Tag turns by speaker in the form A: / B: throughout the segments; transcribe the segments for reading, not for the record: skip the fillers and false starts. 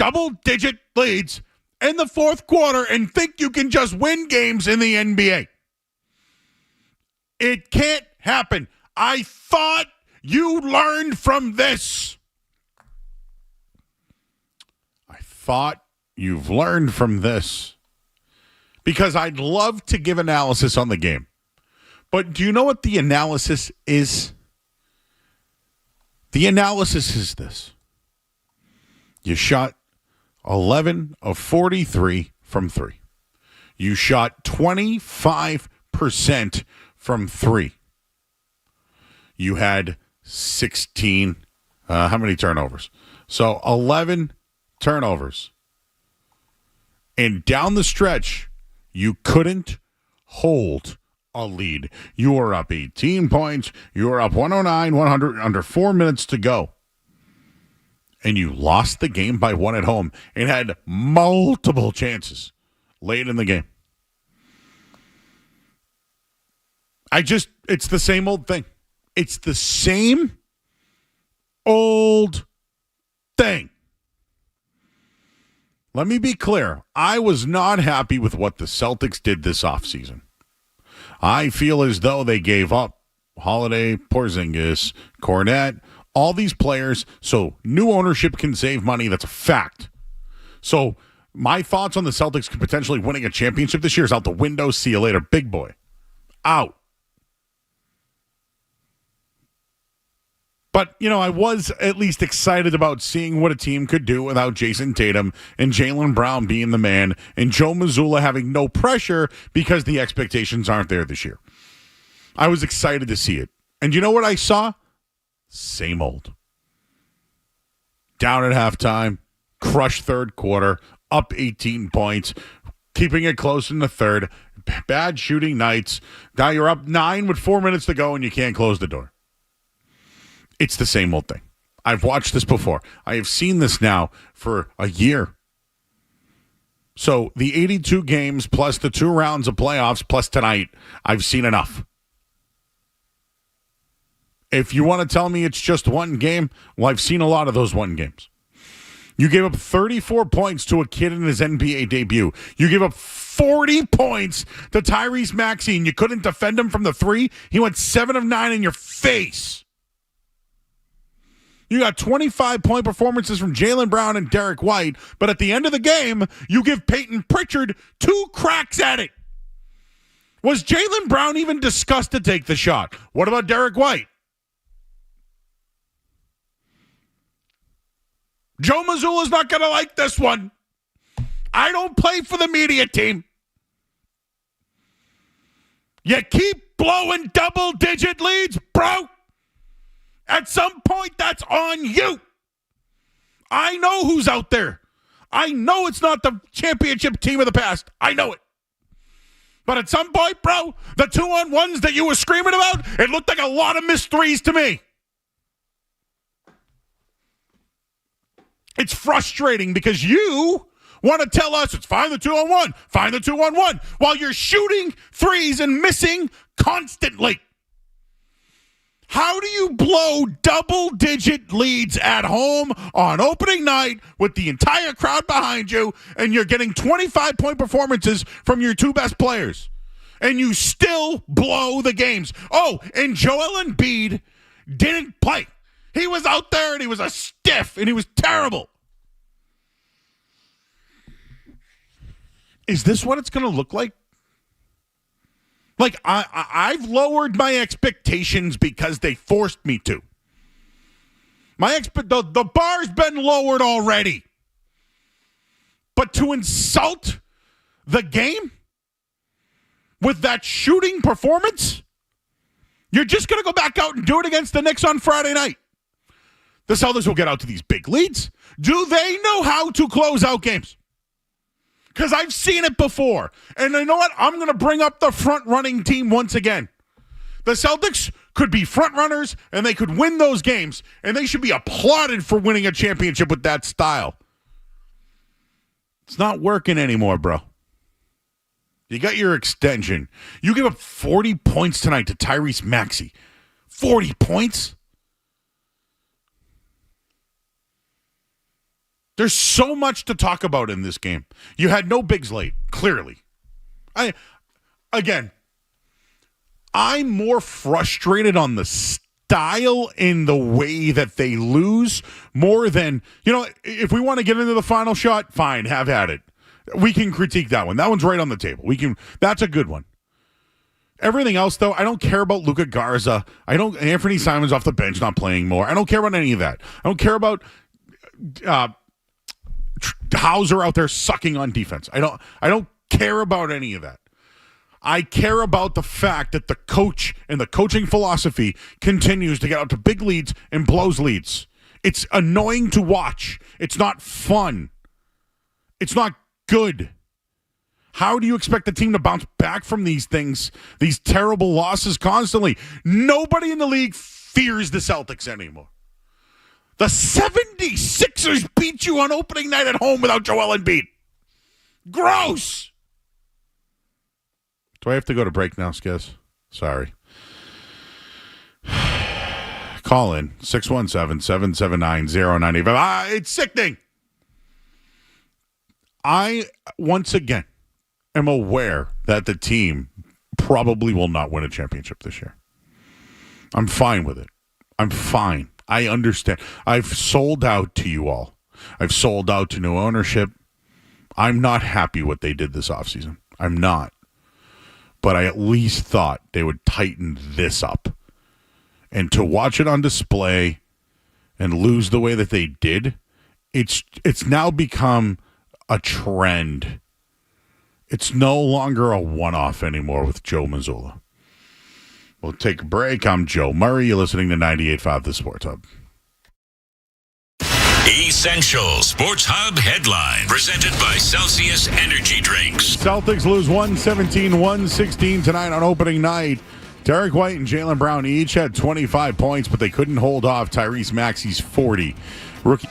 A: double-digit leads in the fourth quarter and think you can just win games in the NBA. It can't happen. I thought you learned from this. I thought you've learned from this. Because I'd love to give analysis on the game. But do you know what the analysis is? The analysis is this. You shot 11 of 43 from 3. You shot 25% from 3. You had 16, how many turnovers? So 11 turnovers. And down the stretch, you couldn't hold a lead. You were up 18 points. You were up 109-100 under 4 minutes to go. And you lost the game by 1 at home and had multiple chances late in the game. It's the same old thing. It's the same old thing. Let me be clear. I was not happy with what the Celtics did this offseason. I feel as though they gave up Holiday, Porzingis, Cornette, all these players so new ownership can save money. That's a fact. So my thoughts on the Celtics potentially winning a championship this year is out the window. See you later, big boy. Out. But, I was at least excited about seeing what a team could do without Jason Tatum and Jaylen Brown being the man and Joe Mazzulla having no pressure because the expectations aren't there this year. I was excited to see it. And you know what I saw? Same old. Down at halftime, crushed third quarter, up 18 points, keeping it close in the third, bad shooting nights. Now you're up 9 with 4 minutes to go and you can't close the door. It's the same old thing. I've watched this before. I have seen this now for a year. So the 82 games plus the 2 rounds of playoffs plus tonight, I've seen enough. If you want to tell me it's just one game, well, I've seen a lot of those one games. You gave up 34 points to a kid in his NBA debut. You gave up 40 points to Tyrese Maxey, and you couldn't defend him from the 3. He went 7 of 9 in your face. You got 25-point performances from Jaylen Brown and Derek White, but at the end of the game, you give Peyton Pritchard 2 cracks at it. Was Jaylen Brown even discussed to take the shot? What about Derek White? Joe Mazzulla's not going to like this one. I don't play for the media team. You keep blowing double-digit leads, bro. At some point, that's on you. I know who's out there. I know it's not the championship team of the past. I know it. But at some point, bro, the 2-on-1s that you were screaming about, it looked like a lot of missed threes to me. It's frustrating because you want to tell us it's find the 2-on-1, find the 2-on-1, while you're shooting threes and missing constantly. How do you blow double-digit leads at home on opening night with the entire crowd behind you and you're getting 25-point performances from your 2 best players and you still blow the games? Oh, and Joel Embiid didn't play. He was out there and he was a stiff and he was terrible. Is this what it's going to look like? Like, I've lowered my expectations because they forced me to. The bar's been lowered already. But to insult the game with that shooting performance, you're just going to go back out and do it against the Knicks on Friday night. The Celtics will get out to these big leads. Do they know how to close out games? Because I've seen it before. And you know what? I'm going to bring up the front-running team once again. The Celtics could be front-runners, and they could win those games, and they should be applauded for winning a championship with that style. It's not working anymore, bro. You got your extension. You give up 40 points tonight to Tyrese Maxey. 40 points? There's so much to talk about in this game. You had no bigs late, clearly. I'm more frustrated on the style in the way that they lose more than, if we want to get into the final shot, fine, have at it. We can critique that one. That one's right on the table. That's a good one. Everything else, though, I don't care about Luka Garza. Anthony Simons off the bench not playing more. I don't care about any of that. I don't care about Hauser out there sucking on defense. I don't care about any of that. I care about the fact that the coach and the coaching philosophy continues to get out to big leads and blows leads. It's annoying to watch. It's not fun. It's not good. How do you expect the team to bounce back from these things, these terrible losses constantly? Nobody in the league fears the Celtics anymore. The 76ers beat you on opening night at home without Joel Embiid. Gross. Do I have to go to break now, Skizz? Sorry. Call in 617-779-0985. It's sickening. I, once again, am aware that the team probably will not win a championship this year. I'm fine with it. I'm fine. I understand. I've sold out to you all. I've sold out to new ownership. I'm not happy what they did this offseason. I'm not. But I at least thought they would tighten this up. And to watch it on display and lose the way that they did, it's now become a trend. It's no longer a one-off anymore with Joe Mazzulla. We'll take a break. I'm Joe Murray. You're listening to 98.5 The Sports Hub.
B: Essential Sports Hub headline presented by Celsius Energy Drinks.
A: Celtics lose 117-116 tonight on opening night. Derek White and Jaylen Brown each had 25 points, but they couldn't hold off Tyrese Maxey's 40. Rookie.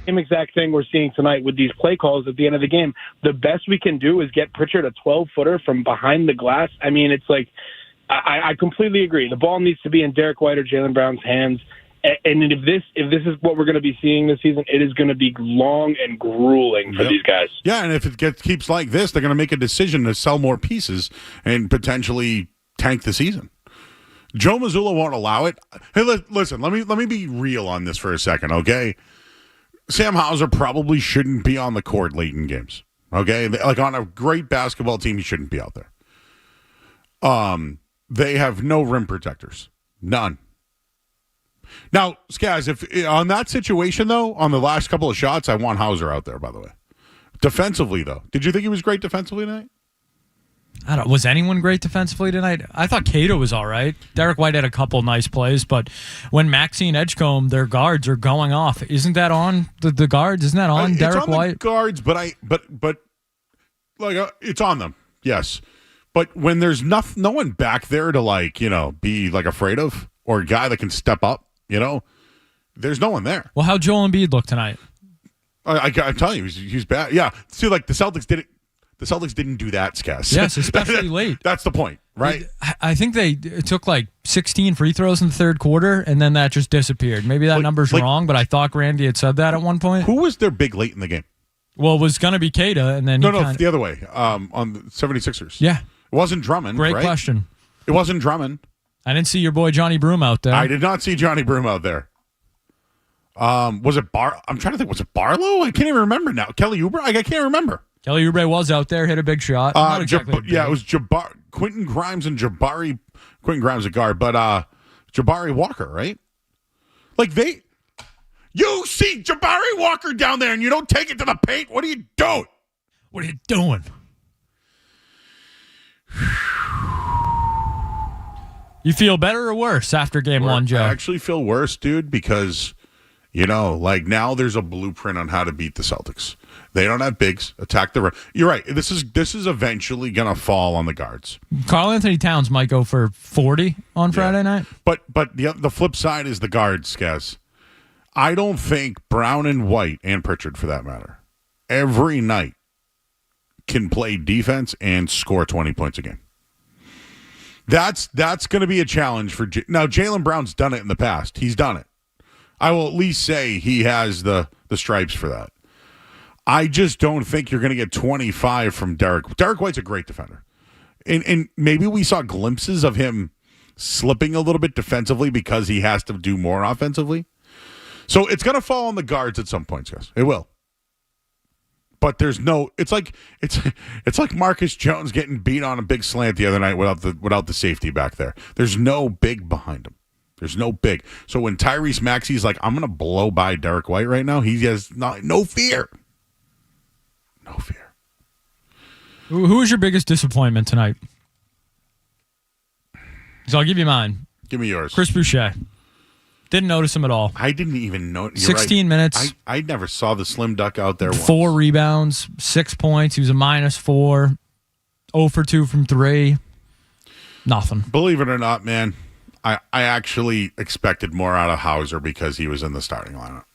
C: Same exact thing we're seeing tonight with these play calls at the end of the game. The best we can do is get Pritchard a 12-footer from behind the glass. I mean, it's like, I completely agree. The ball needs to be in Derek White or Jaylen Brown's hands. And if this is what we're going to be seeing this season, it is going to be long and grueling for these guys.
A: Yeah, and if it keeps like this, they're going to make a decision to sell more pieces and potentially tank the season. Joe Mazzulla won't allow it. Hey, listen, let me be real on this for a second, okay? Sam Hauser probably shouldn't be on the court late in games, okay? Like on a great basketball team, he shouldn't be out there. They have no rim protectors, none. Now, Skaz, if on that situation though, on the last couple of shots, I want Hauser out there. By the way, defensively though, did you think he was great defensively tonight?
D: Was anyone great defensively tonight? I thought Cato was all right. Derek White had a couple nice plays, but when Maxey and Edgecombe, their guards are going off, isn't that on the guards? Isn't that on Derek
A: it's on
D: White?
A: The guards, but like it's on them. Yes, but when there's no one back there to be afraid of, or a guy that can step up, there's no one there.
D: Well, how'd Joel Embiid look tonight?
A: I'm telling you, he's bad. Yeah, see, like the Celtics did it. The Celtics didn't do that, Skess.
D: Yes, especially late.
A: That's the point, right?
D: I think they took 16 free throws in the third quarter, and then that just disappeared. Maybe that number's wrong, but I thought Grandy had said that at one point.
A: Who was their big late in the game?
D: Well, it was going to be Keita, and then
A: the other way, on the 76ers.
D: Yeah.
A: It wasn't Drummond,
D: Great
A: right?
D: question.
A: It wasn't Drummond.
D: I didn't see your boy Johnny Broom out there.
A: I did not see Johnny Broom out there. Was it I'm trying to think. Was it Barlow? I can't even remember now. Kelly Oubre? I can't remember.
D: Kelly Oubre was out there, hit a big shot. Not exactly
A: it was Quentin Grimes and Jabari. Quentin Grimes a guard, but Jabari Walker, right? You see Jabari Walker down there and you don't take it to the paint. What are you doing?
D: What are you doing? You feel better or worse after game one, Joe?
A: I actually feel worse, dude, because, now there's a blueprint on how to beat the Celtics. They don't have bigs. Attack the rim. You're right. This is eventually going to fall on the guards.
D: Karl Anthony Towns might go for 40 on Friday night.
A: But the flip side is the guards, Skaz. I don't think Brown and White, and Pritchard for that matter, every night can play defense and score 20 points a game. That's going to be a challenge for now. Jaylen Brown's done it in the past. He's done it. I will at least say he has the stripes for that. I just don't think you're going to get 25 from Derek. Derek White's a great defender. And maybe we saw glimpses of him slipping a little bit defensively because he has to do more offensively. So it's going to fall on the guards at some point, guys. It will. But there's no. It's like Marcus Jones getting beat on a big slant the other night without the safety back there. There's no big behind him. There's no big. So when Tyrese Maxey's like, I'm going to blow by Derek White right now, he has no fear. No fear.
D: Who was your biggest disappointment tonight? So I'll give you mine.
A: Give me yours.
D: Chris Boucher. Didn't notice him at all.
A: I didn't even know.
D: 16 minutes.
A: I never saw the slim duck out there once.
D: 4 rebounds, 6 points. He was a -4. 0 for 2 from 3. Nothing.
A: Believe it or not, man, I actually expected more out of Hauser because he was in the starting lineup.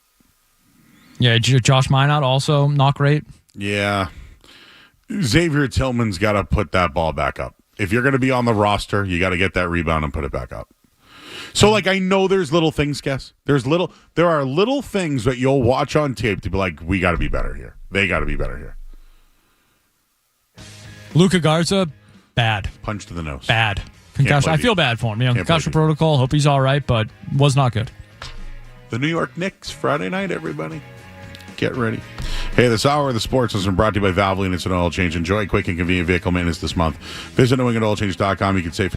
D: Yeah, Josh Minot also not great.
A: Yeah. Xavier Tillman's got to put that ball back up. If you're going to be on the roster, you got to get that rebound and put it back up. So, I know there's little things, Guess. There are little things that you'll watch on tape to be like, we got to be better here. They got to be better here.
D: Luka Garza, bad.
A: Punch to the nose.
D: Bad. Concussion. I feel bad for him. Concussion protocol. Hope he's all right, but was not good.
A: The New York Knicks, Friday night, everybody. Get ready. Hey, this hour of the sports has been brought to you by Valvoline. It's an oil change. Enjoy quick and convenient vehicle maintenance this month. Visit NewEnglandOilChange.com. You can save